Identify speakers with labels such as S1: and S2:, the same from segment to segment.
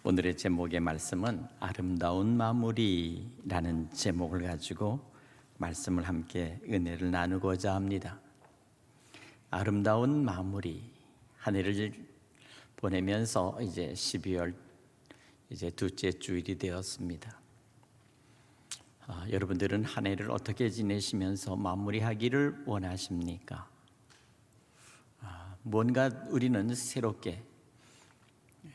S1: 오늘의 제목의 말씀은 아름다운 마무리라는 제목을 가지고 말씀을 함께 은혜를 나누고자 합니다. 아름다운 마무리. 한 해를 보내면서 이제 12월 이제 둘째 주일이 되었습니다. 여러분들은 한 해를 어떻게 지내시면서 마무리하기를 원하십니까? 뭔가 우리는 새롭게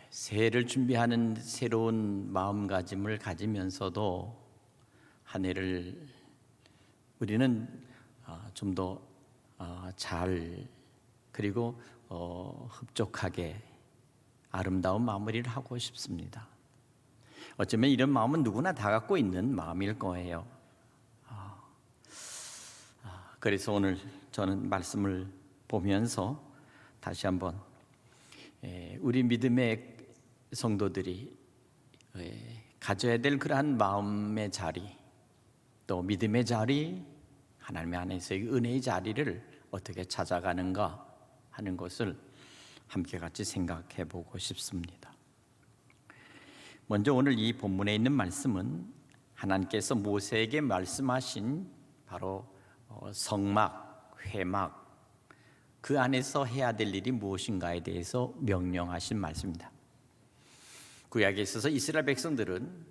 S1: 새해를 준비하는 새로운 마음가짐을 가지면서도 한 해를 우리는 좀 더 잘 그리고 흡족하게 아름다운 마무리를 하고 싶습니다. 어쩌면 이런 마음은 누구나 다 갖고 있는 마음일 거예요. 그래서 오늘 저는 말씀을 보면서 다시 한번 우리 믿음의 성도들이 가져야 될 그러한 마음의 자리, 또 믿음의 자리, 하나님 안에서의 은혜의 자리를 어떻게 찾아가는가 하는 것을 함께 같이 생각해 보고 싶습니다. 먼저 오늘 이 본문에 있는 말씀은 하나님께서 모세에게 말씀하신 바로 성막, 회막, 그 안에서 해야 될 일이 무엇인가에 대해서 명령하신 말씀입니다. 구약에 있어서 이스라엘 백성들은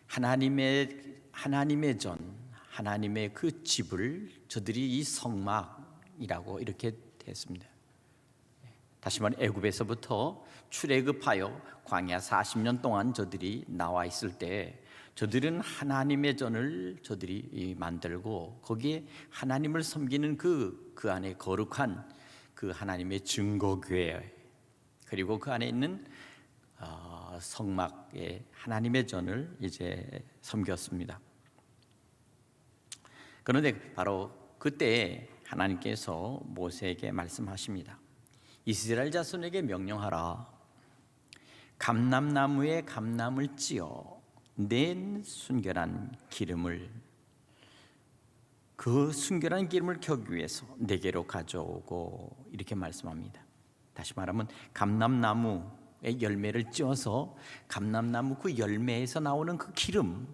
S1: 하나님의 전, 하나님의 그 집을 저들이 이 성막이라고 이렇게 했습니다. 다시 말해 애굽에서부터 출애굽하여 광야 40년 동안 저들이 나와 있을 때 저들은 하나님의 전을 저들이 만들고 거기에 하나님을 섬기는 그 안에 거룩한 그 하나님의 증거궤, 그리고 그 안에 있는 성막의 하나님의 전을 이제 섬겼습니다. 그런데 바로 그때 하나님께서 모세에게 말씀하십니다. 이스라엘 자손에게 명령하라. 감람나무에 감람을 찧어 낸 순결한 기름을, 그 순결한 기름을 켜기 위해서 내게로 가져오고, 이렇게 말씀합니다. 다시 말하면 감람나무의 열매를 찧어서 감람나무 그 열매에서 나오는 그 기름,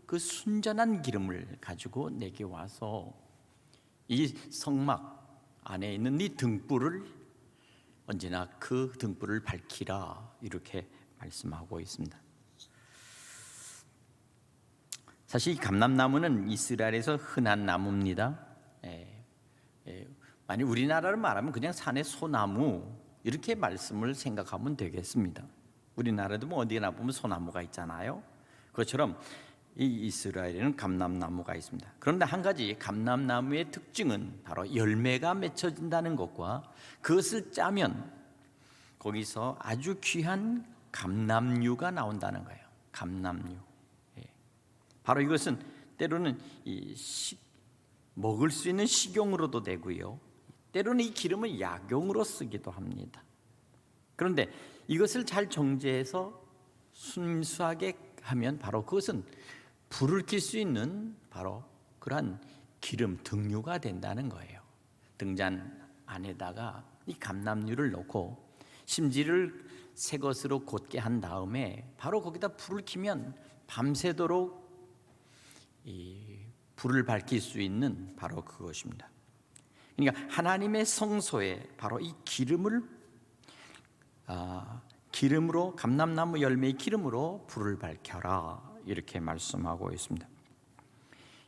S1: 그 순전한 기름을 가지고 내게 와서 이 성막 안에 있는 이 등불을 언제나 그 등불을 밝히라, 이렇게 말씀하고 있습니다. 사실 이 감람나무는 이스라엘에서 흔한 나무입니다. 만약 우리나라로 말하면 그냥 산의 소나무, 이렇게 말씀을 생각하면 되겠습니다. 우리나라도 뭐 어디나 보면 소나무가 있잖아요. 그것처럼 이 이스라엘에는 감람나무가 있습니다. 그런데 한 가지 감람나무의 특징은 바로 열매가 맺혀진다는 것과 그것을 짜면 거기서 아주 귀한 감람류가 나온다는 거예요. 감람류. 바로 이것은 때로는 먹을 수 있는 식용으로도 되고요, 때로는 이 기름을 약용으로 쓰기도 합니다. 그런데 이것을 잘 정제해서 순수하게 하면 바로 그것은 불을 켤 수 있는 바로 그러한 기름 등유가 된다는 거예요. 등잔 안에다가 이 감람류를 넣고 심지를 새 것으로 곧게 한 다음에 바로 거기다 불을 켜면 밤새도록 이 불을 밝힐 수 있는 바로 그것입니다. 그러니까 하나님의 성소에 바로 이 기름으로, 감람나무 열매의 기름으로 불을 밝혀라, 이렇게 말씀하고 있습니다.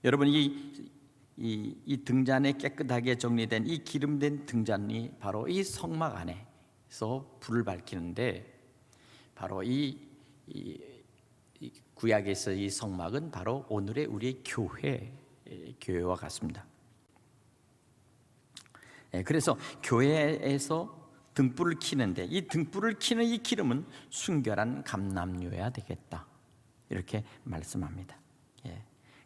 S1: 여러분, 이 등잔에 깨끗하게 정리된 이 기름된 등잔이 바로 이 성막 안에서 불을 밝히는데, 바로 이 구약에서 이 성막은 바로 오늘의 우리의 교회와 같습니다. 그래서 교회에서 등불을 켜는데 이 등불을 켜는 이 기름은 순결한 감람류여야 되겠다, 이렇게 말씀합니다.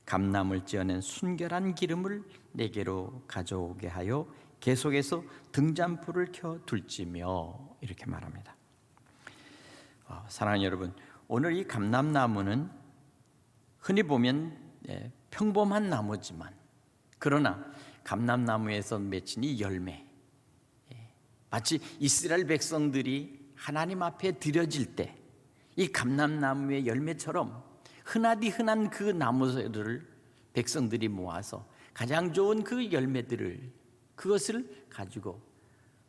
S1: 감람을 찧어낸 순결한 기름을 내게로 가져오게 하여 계속해서 등잔불을 켜 둘지며, 이렇게 말합니다. 사랑하는 여러분, 오늘 이 감람나무는 흔히 보면 평범한 나무지만, 그러나 감람나무에서 맺힌 이 열매, 마치 이스라엘 백성들이 하나님 앞에 드려질 때 이 감람나무의 열매처럼 흔하디 흔한 그 나무들을 백성들이 모아서 가장 좋은 그 열매들을 그것을 가지고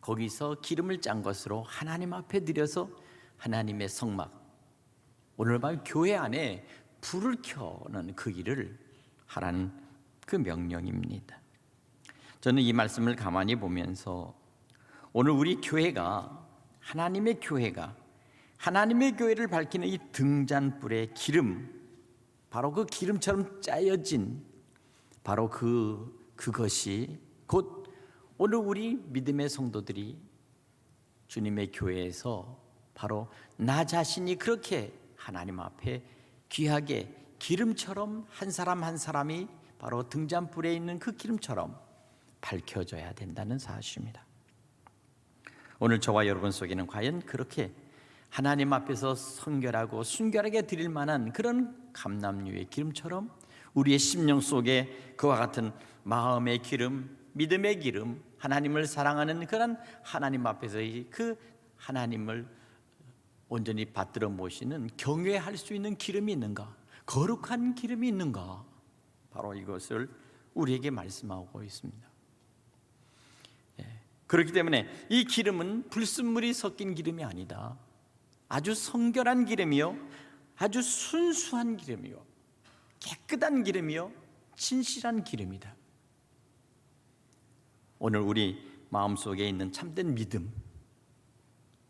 S1: 거기서 기름을 짠 것으로 하나님 앞에 드려서 하나님의 성막, 오늘 밤 교회 안에 불을 켜는 그 일을 하라는 그 명령입니다. 저는 이 말씀을 가만히 보면서 오늘 우리 교회가 하나님의 교회를 밝히는 이 등잔불의 기름, 바로 그 기름처럼 짜여진 바로 그것이 곧 오늘 우리 믿음의 성도들이 주님의 교회에서 바로 나 자신이 그렇게 하나님 앞에 귀하게 기름처럼 한 사람 한 사람이 바로 등잔불에 있는 그 기름처럼 밝혀져야 된다는 사실입니다. 오늘 저와 여러분 속에는 과연 그렇게 하나님 앞에서 성결하고 순결하게 드릴 만한 그런 감람류의 기름처럼 우리의 심령 속에 그와 같은 마음의 기름, 믿음의 기름, 하나님을 사랑하는 그런 하나님 앞에서의 그 하나님을 온전히 받들어 모시는 경외할 수 있는 기름이 있는가? 거룩한 기름이 있는가? 바로 이것을 우리에게 말씀하고 있습니다. 그렇기 때문에 이 기름은 불순물이 섞인 기름이 아니다. 아주 성결한 기름이요, 아주 순수한 기름이요, 깨끗한 기름이요, 진실한 기름이다. 오늘 우리 마음속에 있는 참된 믿음,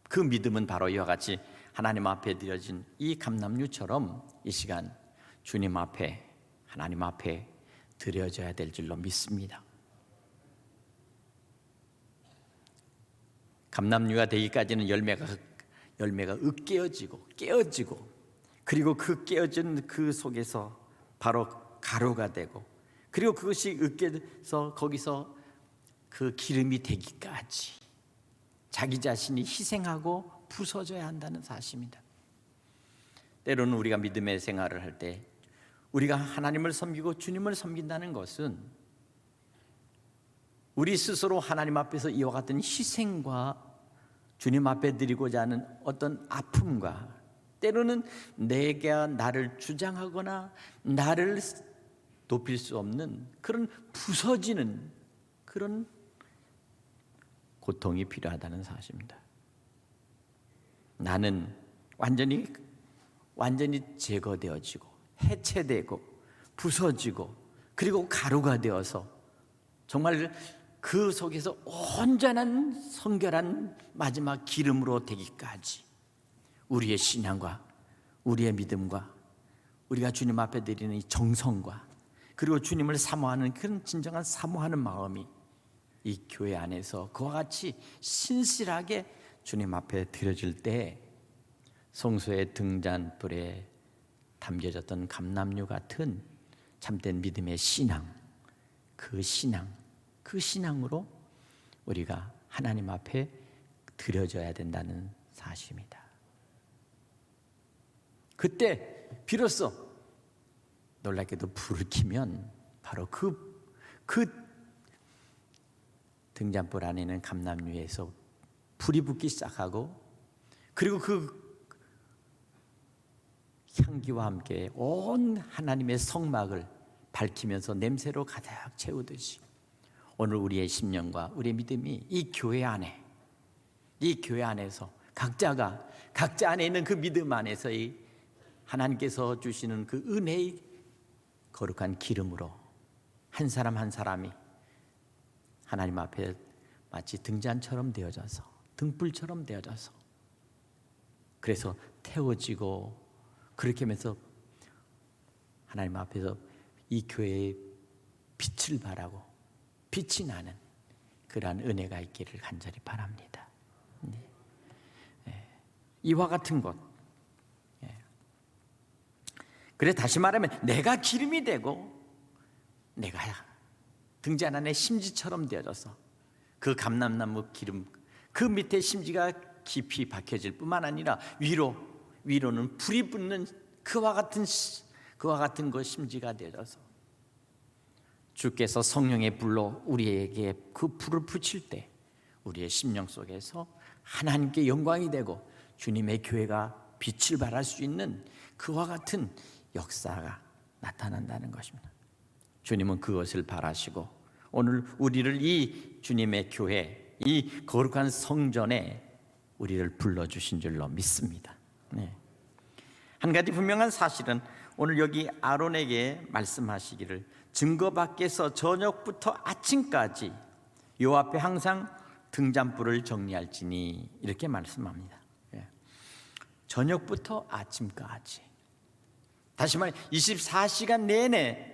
S1: 그 믿음은 바로 이와 같이 하나님 앞에 드려진 이 감람류처럼 이 시간 주님 앞에, 하나님 앞에 드려져야 될 줄로 믿습니다. 감람류가 되기까지는 열매가 깨어지고 그리고 그 깨어진 그 속에서 바로 가루가 되고 그리고 그것이 으깨서 거기서 그 기름이 되기까지 자기 자신이 희생하고 부서져야 한다는 사실입니다. 때로는 우리가 믿음의 생활을 할 때 우리가 하나님을 섬기고 주님을 섬긴다는 것은 우리 스스로 하나님 앞에서 이와 같은 희생과 주님 앞에 드리고자 하는 어떤 아픔과 때로는 내가 나를 주장하거나 나를 높일 수 없는 그런 부서지는 그런 고통이 필요하다는 사실입니다. 나는 완전히 제거되어지고 해체되고 부서지고 그리고 가루가 되어서 정말 그 속에서 온전한 성결한 마지막 기름으로 되기까지 우리의 신앙과 우리의 믿음과 우리가 주님 앞에 드리는 이 정성과 그리고 주님을 사모하는 그런 진정한 사모하는 마음이 이 교회 안에서 그와 같이 신실하게 주님 앞에 드려질 때 성소의 등잔불에 담겨졌던 감람류 같은 참된 믿음의 신앙, 그 신앙으로 우리가 하나님 앞에 드려져야 된다는 사실입니다. 그때 비로소 놀랍게도 불을 켜면 바로 그 등잔불 안에 있는 감람류에서 불이 붙기 시작하고 그리고 그 향기와 함께 온 하나님의 성막을 밝히면서 냄새로 가득 채우듯이 오늘 우리의 심령과 우리의 믿음이 이 교회 안에서 각자 안에 있는 그 믿음 안에서 이 하나님께서 주시는 그 은혜의 거룩한 기름으로 한 사람 한 사람이 하나님 앞에 마치 등잔처럼 되어져서 등불처럼 되어져서 그래서 태워지고 그렇게 하면서 하나님 앞에서 이 교회의 빛을 발하고 빛이 나는 그러한 은혜가 있기를 간절히 바랍니다. 이와 같은 것. 그래 다시 말하면 내가 기름이 되고 내가 등잔 안에 심지처럼 되어져서 그 감람나무 기름 그 밑에 심지가 깊이 박혀질 뿐만 아니라 위로는 불이 붙는 그와 같은 것 심지가 되어져서 주께서 성령의 불로 우리에게 그 불을 붙일 때 우리의 심령 속에서 하나님께 영광이 되고 주님의 교회가 빛을 발할 수 있는 그와 같은 역사가 나타난다는 것입니다. 주님은 그것을 바라시고 오늘 우리를 이 주님의 교회, 이 거룩한 성전에 우리를 불러주신 줄로 믿습니다. 네. 한 가지 분명한 사실은 오늘 여기 아론에게 말씀하시기를 증거 밖에서 저녁부터 아침까지 요 앞에 항상 등잔불을 정리할지니 이렇게 말씀합니다. 저녁부터 아침까지, 다시 말해 24시간 내내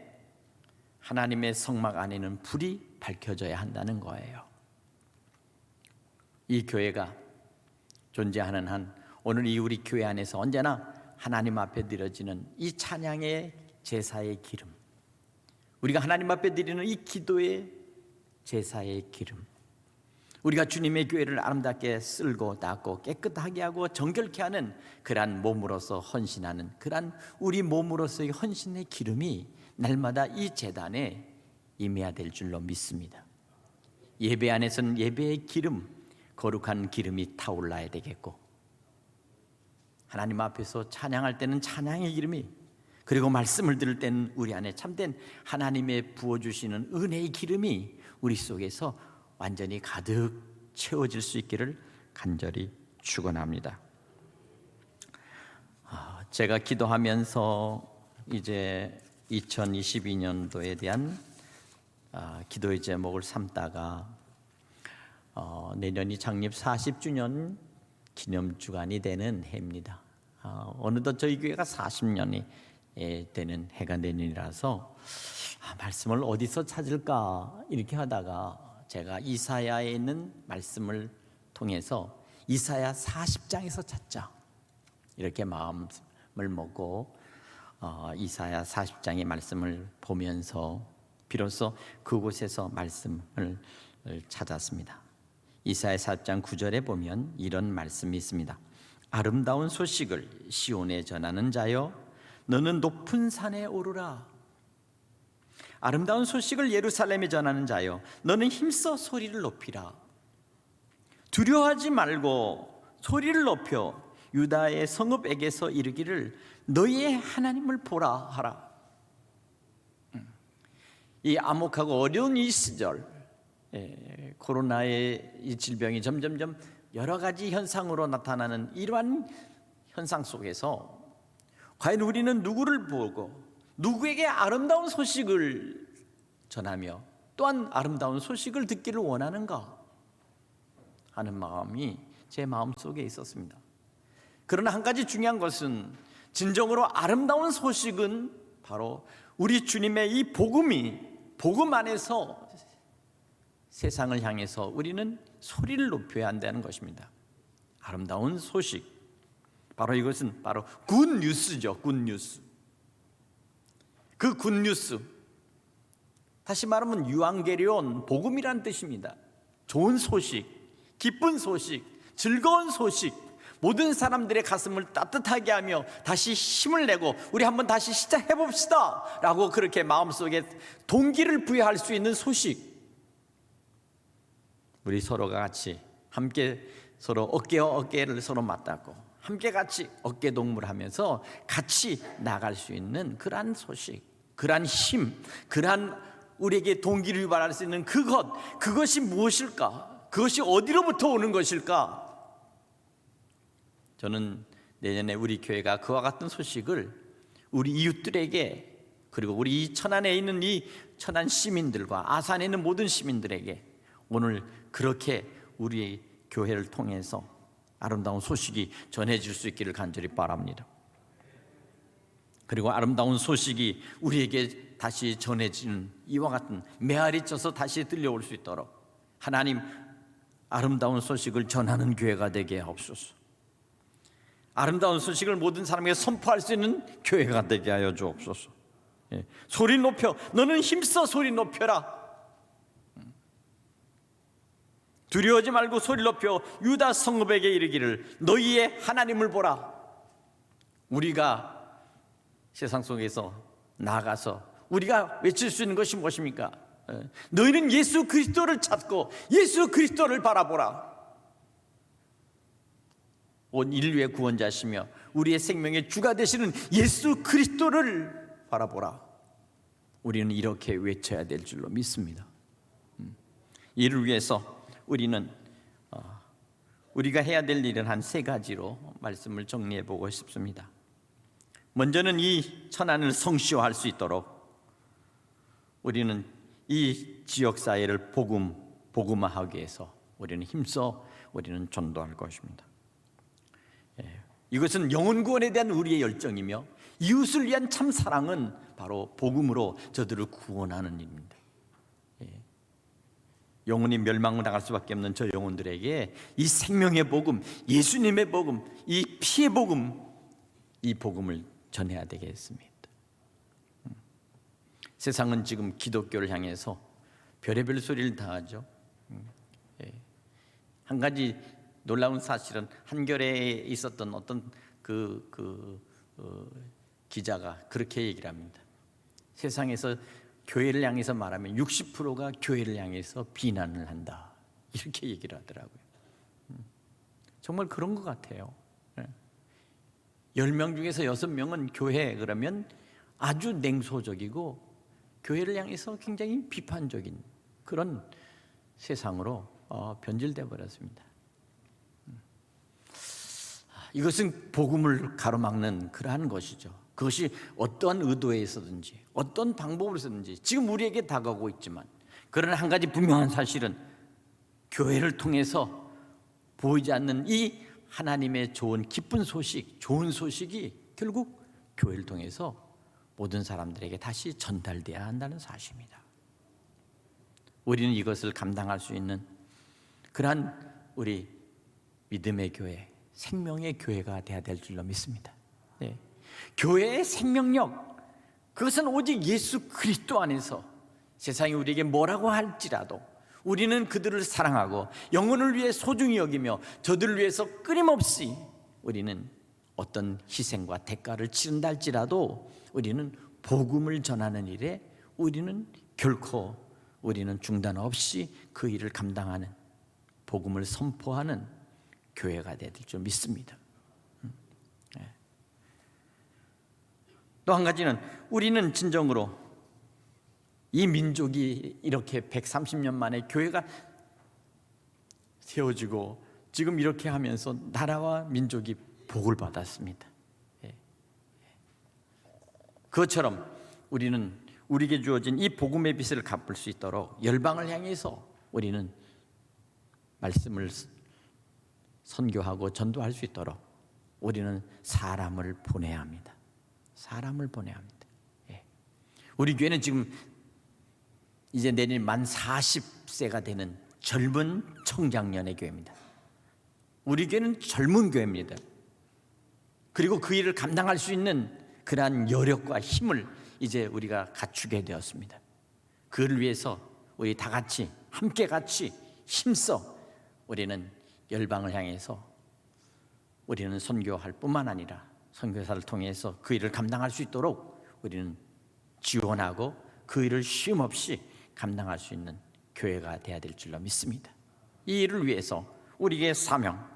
S1: 하나님의 성막 안에는 불이 밝혀져야 한다는 거예요. 이 교회가 존재하는 한 오늘 이 우리 교회 안에서 언제나 하나님 앞에 드려지는 이 찬양의 제사의 기름, 우리가 하나님 앞에 드리는 이 기도의 제사의 기름, 우리가 주님의 교회를 아름답게 쓸고 닦고 깨끗하게 하고 정결케 하는 그러한 몸으로서 헌신하는 그러한 우리 몸으로서의 헌신의 기름이 날마다 이 제단에 임해야 될 줄로 믿습니다. 예배 안에서는 예배의 기름, 거룩한 기름이 타올라야 되겠고, 하나님 앞에서 찬양할 때는 찬양의 기름이, 그리고 말씀을 들을 때는 우리 안에 참된 하나님의 부어주시는 은혜의 기름이 우리 속에서 완전히 가득 채워질 수 있기를 간절히 축원합니다. 제가 기도하면서 이제 2022년도에 대한 기도의 제목을 삼다가 내년이 창립 40주년 기념주간이 되는 해입니다. 어느덧 저희 교회가 40년이 되는 해가 내년이라서 말씀을 어디서 찾을까 이렇게 하다가 제가 이사야에 있는 말씀을 통해서 이사야 40장에서 찾자 이렇게 마음을 먹고 이사야 40장의 말씀을 보면서 비로소 그곳에서 말씀을 찾았습니다. 이사야 40장 9절에 보면 이런 말씀이 있습니다. 아름다운 소식을 시온에 전하는 자여, 너는 높은 산에 오르라. 아름다운 소식을 예루살렘에 전하는 자여, 너는 힘써 소리를 높이라. 두려워하지 말고 소리를 높여 유다의 성읍에게서 이르기를 너희의 하나님을 보라 하라. 이 암흑하고 어려운 이 시절, 코로나의 이 질병이 점점점 여러 가지 현상으로 나타나는 이러한 현상 속에서 과연 우리는 누구를 보고 누구에게 아름다운 소식을 전하며 또한 아름다운 소식을 듣기를 원하는가 하는 마음이 제 마음속에 있었습니다. 그러나 한 가지 중요한 것은 진정으로 아름다운 소식은 바로 우리 주님의 이 복음 안에서 세상을 향해서 우리는 소리를 높여야 한다는 것입니다. 아름다운 소식, 바로 이것은 바로 굿뉴스죠. 굿뉴스. 그 굿뉴스, 다시 말하면 유앙게리온, 복음이란 뜻입니다. 좋은 소식, 기쁜 소식, 즐거운 소식, 모든 사람들의 가슴을 따뜻하게 하며 다시 힘을 내고 우리 한번 다시 시작해봅시다 라고 그렇게 마음속에 동기를 부여할 수 있는 소식, 우리 서로가 같이 함께 서로 어깨와 어깨를 서로 맞닿고 함께 같이 어깨 동무하면서 같이 나갈 수 있는 그러한 소식, 그러한 힘, 그러한 우리에게 동기를 유발할 수 있는 그것이 무엇일까? 그것이 어디로부터 오는 것일까? 저는 내년에 우리 교회가 그와 같은 소식을 우리 이웃들에게, 그리고 우리 이 천안에 있는 이 천안 시민들과 아산에 있는 모든 시민들에게 오늘 그렇게 우리 교회를 통해서 아름다운 소식이 전해질 수 있기를 간절히 바랍니다. 그리고 아름다운 소식이 우리에게 다시 전해지는 이와 같은 메아리 쳐서 다시 들려올 수 있도록 하나님, 아름다운 소식을 전하는 교회가 되게 하옵소서. 아름다운 소식을 모든 사람에게 선포할 수 있는 교회가 되게 하여 주옵소서. 소리 높여, 너는 힘써 소리 높여라. 두려워하지 말고 소리 높여 유다 성읍에게 이르기를 너희의 하나님을 보라. 우리가 세상 속에서 나가서 우리가 외칠 수 있는 것이 무엇입니까? 너희는 예수 그리스도를 찾고 예수 그리스도를 바라보라. 온 인류의 구원자시며 우리의 생명의 주가 되시는 예수 그리스도를 바라보라. 우리는 이렇게 외쳐야 될 줄로 믿습니다. 이를 위해서 우리는 우리가 해야 될 일은 한 세 가지로 말씀을 정리해 보고 싶습니다. 먼저는 이 천안을 성시화할 수 있도록 우리는 이 지역 사회를 복음화하기 위해서 우리는 힘써 우리는 전도할 것입니다. 이것은 영혼 구원에 대한 우리의 열정이며 이웃을 위한 참 사랑은 바로 복음으로 저들을 구원하는 일입니다. 영혼이 멸망을 당할 수밖에 없는 저 영혼들에게 이 생명의 복음, 예수님의 복음, 이 피의 복음, 이 복음을 전해야 되겠습니다. 세상은 지금 기독교를 향해서 별의별 소리를 다 하죠. 한 가지 놀라운 사실은 한겨레에 있었던 어떤 기자가 그렇게 얘기를 합니다. 세상에서 교회를 향해서 말하면 60%가 교회를 향해서 비난을 한다, 이렇게 얘기를 하더라고요. 정말 그런 것 같아요. 10명 중에서 6명은 교회 그러면 아주 냉소적이고 교회를 향해서 굉장히 비판적인 그런 세상으로 변질되어 버렸습니다. 이것은 복음을 가로막는 그러한 것이죠. 그것이 어떠한 의도에 있었든지 어떤 방법으로 있었든지 지금 우리에게 다가오고 있지만, 그러나 한 가지 분명한 사실은 교회를 통해서 보이지 않는 이 하나님의 좋은 기쁜 소식, 좋은 소식이 결국 교회를 통해서 모든 사람들에게 다시 전달돼야 한다는 사실입니다. 우리는 이것을 감당할 수 있는 그러한 우리 믿음의 교회, 생명의 교회가 되어야 될 줄로 믿습니다. 교회의 생명력, 그것은 오직 예수 그리스도 안에서 세상이 우리에게 뭐라고 할지라도 우리는 그들을 사랑하고 영혼을 위해 소중히 여기며 저들을 위해서 끊임없이 우리는 어떤 희생과 대가를 치른다 할지라도 우리는 복음을 전하는 일에 우리는 결코 우리는 중단 없이 그 일을 감당하는, 복음을 선포하는 교회가 되야 될 줄 믿습니다. 또 한 가지는 우리는 진정으로 이 민족이 이렇게 130년 만에 교회가 세워지고 지금 이렇게 하면서 나라와 민족이 복을 받았습니다. 그것처럼 우리는 우리에게 주어진 이 복음의 빛을 갚을 수 있도록 열방을 향해서 우리는 말씀을 선교하고 전도할 수 있도록 우리는 사람을 보내야 합니다. 사람을 보내야 합니다. 우리 교회는 지금 이제 내년 만 40세가 되는 젊은 청장년의 교회입니다. 우리 교회는 젊은 교회입니다. 그리고 그 일을 감당할 수 있는 그러한 여력과 힘을 이제 우리가 갖추게 되었습니다. 그를 위해서 우리 다 같이 함께 같이 힘써 우리는 열방을 향해서 우리는 선교할 뿐만 아니라 선교사를 통해서 그 일을 감당할 수 있도록 우리는 지원하고 그 일을 쉼 없이 감당할 수 있는 교회가 되어야 될 줄로 믿습니다. 이 일을 위해서 우리에게 사명,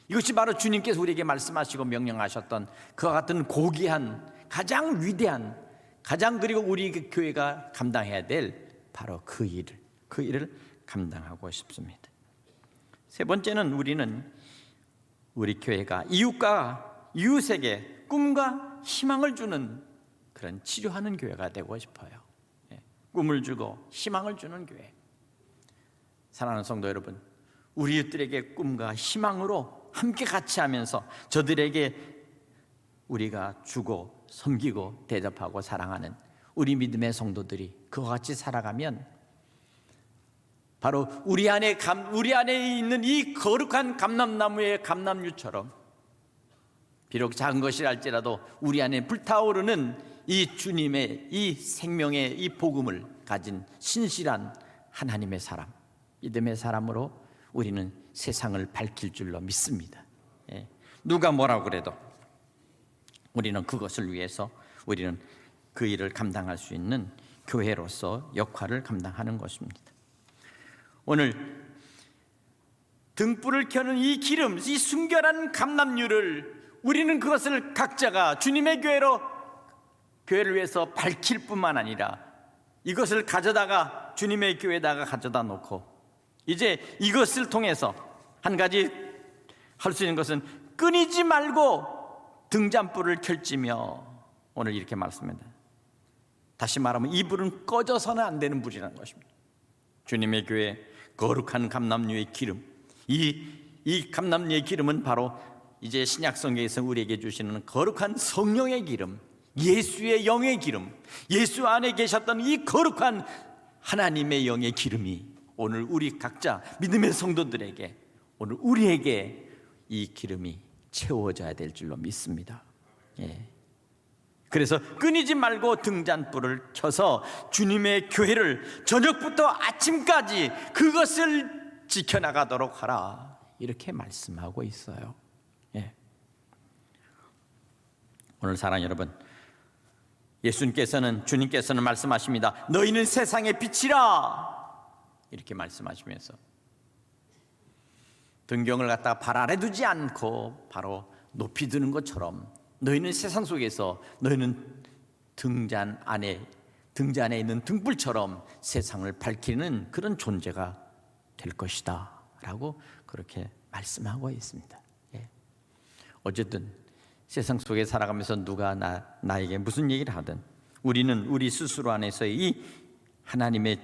S1: 이것이 바로 주님께서 우리에게 말씀하시고 명령하셨던 그와 같은 고귀한, 가장 위대한, 가장 그리고 우리 교회가 감당해야 될 바로 그 일을 감당하고 싶습니다. 세 번째는 우리는 우리 교회가 이웃에게 꿈과 희망을 주는 그런 치료하는 교회가 되고 싶어요. 꿈을 주고 희망을 주는 교회. 사랑하는 성도 여러분, 우리 이웃들에게 꿈과 희망으로 함께 같이 하면서 저들에게 우리가 주고 섬기고 대접하고 사랑하는 우리 믿음의 성도들이 그와 같이 살아가면 바로 우리 안에 있는 이 거룩한 감람나무의 감람류처럼 비록 작은 것이랄지라도 우리 안에 불타오르는 이 주님의 이 생명의 이 복음을 가진 신실한 하나님의 사람, 믿음의 사람으로 우리는 세상을 밝힐 줄로 믿습니다. 누가 뭐라고 그래도 우리는 그것을 위해서 우리는 그 일을 감당할 수 있는 교회로서 역할을 감당하는 것입니다. 오늘 등불을 켜는 이 기름, 이 순결한 감람유를 우리는 그것을 각자가 주님의 교회를 위해서 밝힐 뿐만 아니라 이것을 가져다가 주님의 교회에다가 가져다 놓고 이제 이것을 통해서 한 가지 할 수 있는 것은 끊이지 말고 등잔불을 켤지며, 오늘 이렇게 말씀합니다. 다시 말하면 이 불은 꺼져서는 안 되는 불이라는 것입니다. 주님의 교회 거룩한 감람유의 기름, 이 감람유의 기름은 바로 이제 신약 성경에서 우리에게 주시는 거룩한 성령의 기름, 예수의 영의 기름, 예수 안에 계셨던 이 거룩한 하나님의 영의 기름이 오늘 우리 각자 믿음의 성도들에게, 오늘 우리에게 이 기름이 채워져야 될 줄로 믿습니다. 그래서 끊이지 말고 등잔불을 켜서 주님의 교회를 저녁부터 아침까지 그것을 지켜나가도록 하라, 이렇게 말씀하고 있어요. 오늘 사랑하는 여러분, 주님께서는 말씀하십니다. 너희는 세상의 빛이라, 이렇게 말씀하시면서 등경을 갖다가 발 아래 두지 않고 바로 높이 드는 것처럼 너희는 세상 속에서 너희는 등잔에 있는 등불처럼 세상을 밝히는 그런 존재가 될 것이다 라고 그렇게 말씀하고 있습니다. 어쨌든 세상 속에 살아가면서 누가 나에게 무슨 얘기를 하든 우리는 우리 스스로 안에서의 이 하나님의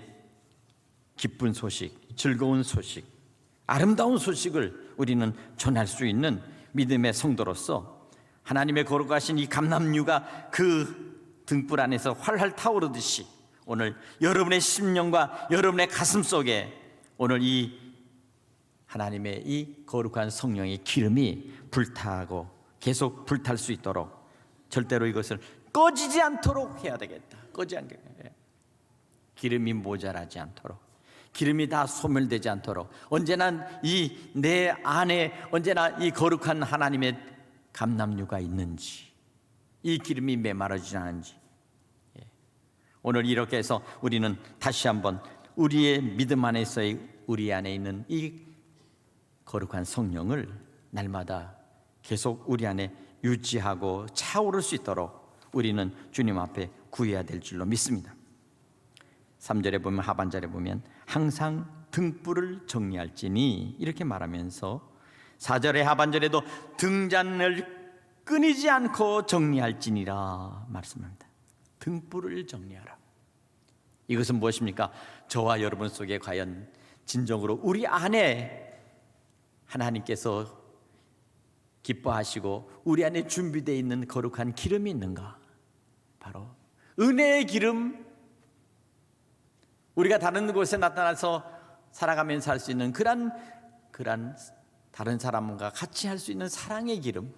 S1: 기쁜 소식, 즐거운 소식, 아름다운 소식을 우리는 전할 수 있는 믿음의 성도로서 하나님의 거룩하신 이 감람유가 그 등불 안에서 활활 타오르듯이 오늘 여러분의 심령과 여러분의 가슴 속에 오늘 이 하나님의 이 거룩한 성령의 기름이 불타고 계속 불탈 수 있도록 절대로 이것을 꺼지지 않도록 해야 되겠다. 꺼지지 않게, 기름이 모자라지 않도록, 기름이 다 소멸되지 않도록 언제나 내 안에 언제나 이 거룩한 하나님의 감람유가 있는지, 이 기름이 메마르지 않은지, 오늘 이렇게 해서 우리는 다시 한번 우리의 믿음 안에서의 우리 안에 있는 이 거룩한 성령을 날마다 계속 우리 안에 유지하고 차오를 수 있도록 우리는 주님 앞에 구해야 될 줄로 믿습니다. 3절에 보면, 하반절에 보면 항상 등불을 정리할지니 이렇게 말하면서 4절의 하반절에도 등잔을 끊이지 않고 정리할지니라 말씀합니다. 등불을 정리하라. 이것은 무엇입니까? 저와 여러분 속에 과연 진정으로 우리 안에 하나님께서 기뻐하시고 우리 안에 준비되어 있는 거룩한 기름이 있는가? 바로 은혜의 기름, 우리가 다른 곳에 나타나서 살아가면서 할 수 있는 그런 다른 사람과 같이 할 수 있는 사랑의 기름,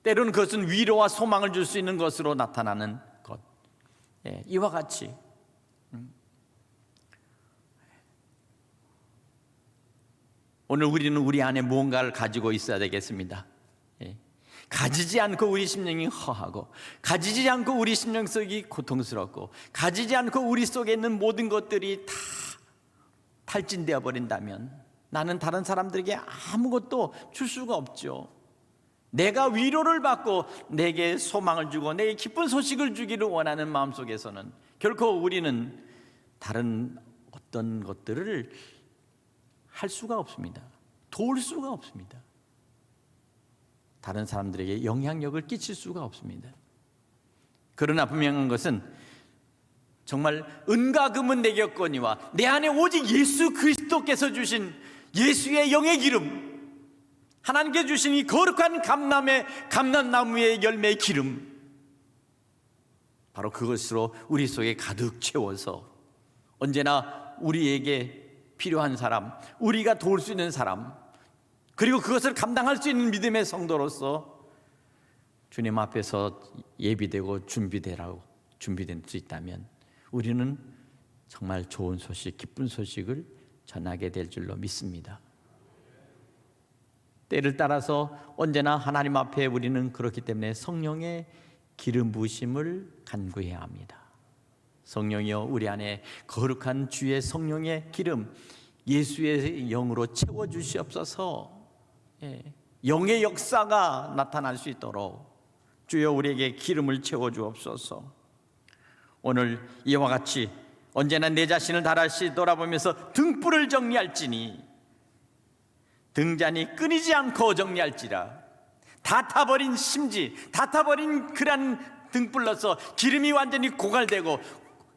S1: 때로는 그것은 위로와 소망을 줄 수 있는 것으로 나타나는 것, 이와 같이 오늘 우리는 우리 안에 무언가를 가지고 있어야 되겠습니다. 가지지 않고 우리 심령이 허하고, 가지지 않고 우리 심령 속이 고통스럽고, 가지지 않고 우리 속에 있는 모든 것들이 다 탈진되어 버린다면 나는 다른 사람들에게 아무것도 줄 수가 없죠. 내가 위로를 받고 내게 소망을 주고 내게 기쁜 소식을 주기를 원하는 마음속에서는 결코 우리는 다른 어떤 것들을 할 수가 없습니다. 도울 수가 없습니다. 다른 사람들에게 영향력을 끼칠 수가 없습니다. 그러나 분명한 것은 정말 은과 금은 내게 없거니와 내 안에 오직 예수 그리스도께서 주신 예수의 영의 기름, 하나님께 주신 이 거룩한 감람나무의 열매의 기름, 바로 그것으로 우리 속에 가득 채워서 언제나 우리에게 필요한 사람, 우리가 도울 수 있는 사람, 그리고 그것을 감당할 수 있는 믿음의 성도로서 주님 앞에서 예비되고 준비될 수 있다면 우리는 정말 좋은 소식, 기쁜 소식을 전하게 될 줄로 믿습니다. 때를 따라서 언제나 하나님 앞에 우리는 그렇기 때문에 성령의 기름 부으심을 간구해야 합니다. 성령이여, 우리 안에 거룩한 주의 성령의 기름, 예수의 영으로 채워주시옵소서. 영의 역사가 나타날 수 있도록 주여 우리에게 기름을 채워주옵소서. 오늘 이와 같이 언제나 내 자신을 다시 돌아보면서 등불을 정리할지니 등잔이 끊이지 않고 정리할지라. 다 타버린 심지, 다 타버린 그런 등불로서 기름이 완전히 고갈되고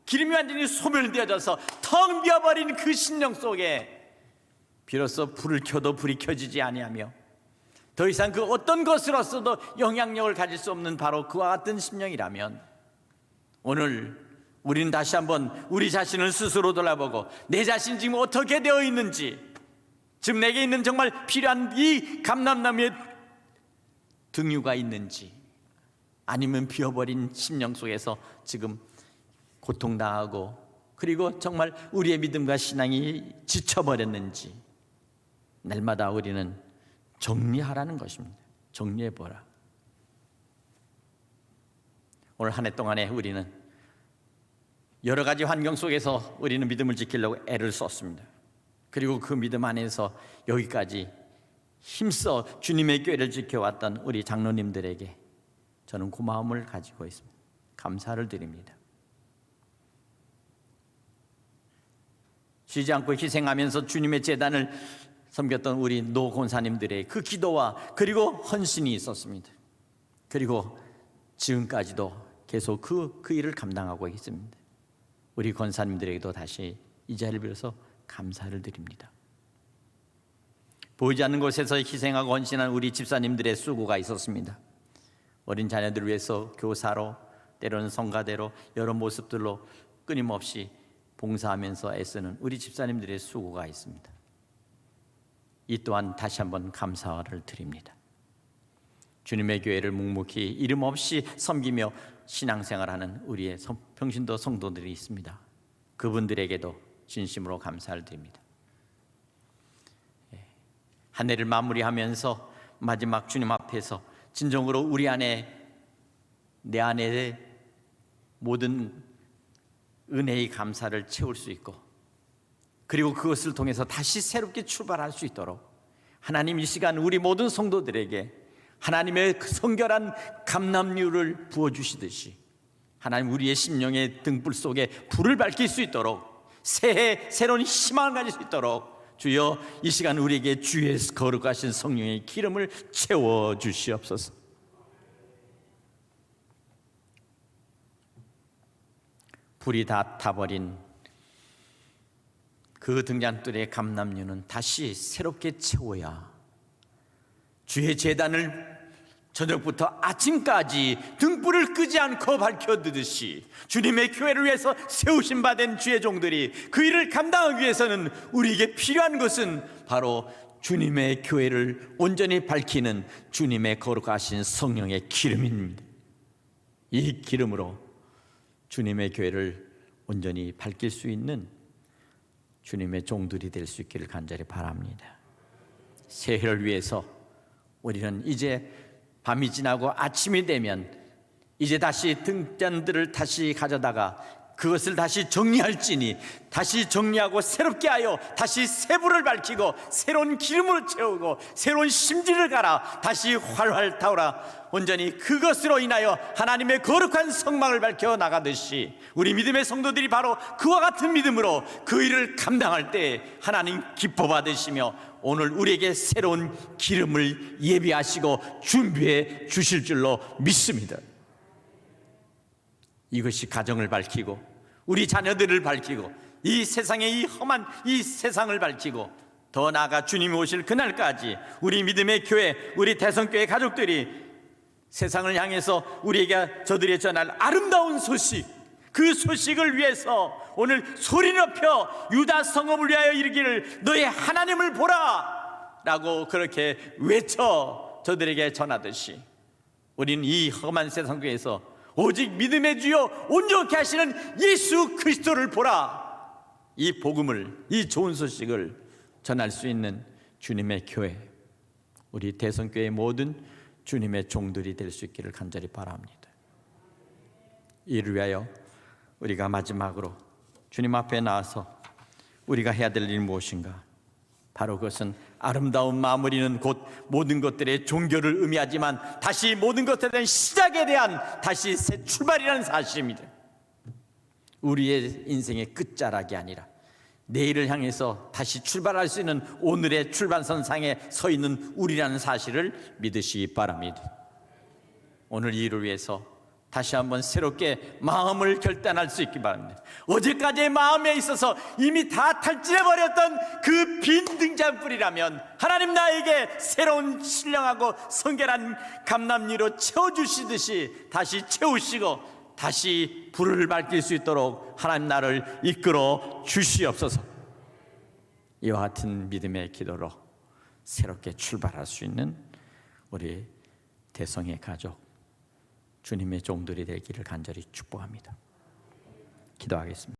S1: 기름이 완전히 소멸되어져서 텅 비어버린 그 심령 속에 비로소 불을 켜도 불이 켜지지 아니하며 더 이상 그 어떤 것으로서도 영향력을 가질 수 없는 바로 그와 같은 심령이라면, 오늘 우리는 다시 한번 우리 자신을 스스로 돌아보고 내 자신이 지금 어떻게 되어 있는지, 지금 내게 있는 정말 필요한 이 감람나무의 등유가 있는지, 아니면 비어버린 심령 속에서 지금 고통당하고 그리고 정말 우리의 믿음과 신앙이 지쳐버렸는지, 날마다 우리는 정리하라는 것입니다. 정리해보라. 오늘 한 해 동안에 우리는 여러 가지 환경 속에서 우리는 믿음을 지키려고 애를 썼습니다. 그리고 그 믿음 안에서 여기까지 힘써 주님의 교회를 지켜왔던 우리 장로님들에게 저는 고마움을 가지고 있습니다. 감사를 드립니다. 쉬지 않고 희생하면서 주님의 제단을 섬겼던 우리 노 권사님들의 그 기도와 그리고 헌신이 있었습니다. 그리고 지금까지도 계속 그 일을 감당하고 있습니다. 우리 권사님들에게도 다시 이 자리를 빌어서 감사를 드립니다. 보이지 않는 곳에서 희생하고 헌신한 우리 집사님들의 수고가 있었습니다. 어린 자녀들을 위해서 교사로, 때로는 성가대로 여러 모습들로 끊임없이 봉사하면서 애쓰는 우리 집사님들의 수고가 있습니다. 이 또한 다시 한번 감사를 드립니다. 주님의 교회를 묵묵히 이름 없이 섬기며 신앙생활하는 우리의 평신도 성도들이 있습니다. 그분들에게도 진심으로 감사를 드립니다. 한 해를 마무리하면서 마지막 주님 앞에서 진정으로 우리 안에, 내 안에 모든 은혜의 감사를 채울 수 있고, 그리고 그것을 통해서 다시 새롭게 출발할 수 있도록 하나님 이 시간 우리 모든 성도들에게 하나님의 그 성결한 감람유를 부어주시듯이 하나님 우리의 심령의 등불 속에 불을 밝힐 수 있도록, 새해 새로운 희망을 가질 수 있도록 주여 이 시간 우리에게 주의 거룩하신 성령의 기름을 채워주시옵소서. 불이 다 타버린 그 등잔불의 감람유는 다시 새롭게 채워야 주의 제단을 저녁부터 아침까지 등불을 끄지 않고 밝혀두듯이 주님의 교회를 위해서 세우신 바 된 주의 종들이 그 일을 감당하기 위해서는 우리에게 필요한 것은 바로 주님의 교회를 온전히 밝히는 주님의 거룩하신 성령의 기름입니다. 이 기름으로 주님의 교회를 온전히 밝힐 수 있는 주님의 종들이 될 수 있기를 간절히 바랍니다. 새해를 위해서 우리는 이제 밤이 지나고 아침이 되면 이제 다시 등잔들을 다시 가져다가 그것을 다시 정리할지니 다시 정리하고 새롭게 하여 다시 새 불을 밝히고 새로운 기름으로 채우고 새로운 심지를 갈아 다시 활활 타오라 온전히 그것으로 인하여 하나님의 거룩한 성망을 밝혀 나가듯이 우리 믿음의 성도들이 바로 그와 같은 믿음으로 그 일을 감당할 때 하나님 기뻐 받으시며 오늘 우리에게 새로운 기름을 예비하시고 준비해 주실 줄로 믿습니다. 이것이 가정을 밝히고 우리 자녀들을 밝히고 이 세상의 이 험한 이 세상을 밝히고 더 나아가 주님이 오실 그날까지 우리 믿음의 교회, 우리 대성교회 가족들이 세상을 향해서 우리에게 저들이 전할 아름다운 소식, 그 소식을 위해서 오늘 소리 높여 유다 성읍을 위하여 이르기를 너의 하나님을 보라 라고 그렇게 외쳐 저들에게 전하듯이 우리는 이 험한 세상 속에서 오직 믿음의 주여 온전케 하시는 예수 그리스도를 보라, 이 복음을, 이 좋은 소식을 전할 수 있는 주님의 교회, 우리 대성교회의 모든 주님의 종들이 될 수 있기를 간절히 바랍니다. 이를 위하여 우리가 마지막으로 주님 앞에 나와서 우리가 해야 될 일이 무엇인가? 바로 그것은 아름다운 마무리는 곧 모든 것들의 종교를 의미하지만 다시 모든 것에 대한 시작에 대한 다시 새 출발이라는 사실입니다. 우리의 인생의 끝자락이 아니라 내일을 향해서 다시 출발할 수 있는 오늘의 출발선상에 서 있는 우리라는 사실을 믿으시기 바랍니다. 오늘 이 일을 위해서 다시 한번 새롭게 마음을 결단할 수 있기 바랍니다. 어제까지의 마음에 있어서 이미 다 탈진해버렸던 그 빈 등잔불이라면 하나님 나에게 새로운 신령하고 성결한 감람유로 채워주시듯이 다시 채우시고 다시 불을 밝힐 수 있도록 하나님 나를 이끌어 주시옵소서. 이와 같은 믿음의 기도로 새롭게 출발할 수 있는 우리 대성의 가족, 주님의 종들이 되기를 간절히 축복합니다. 기도하겠습니다.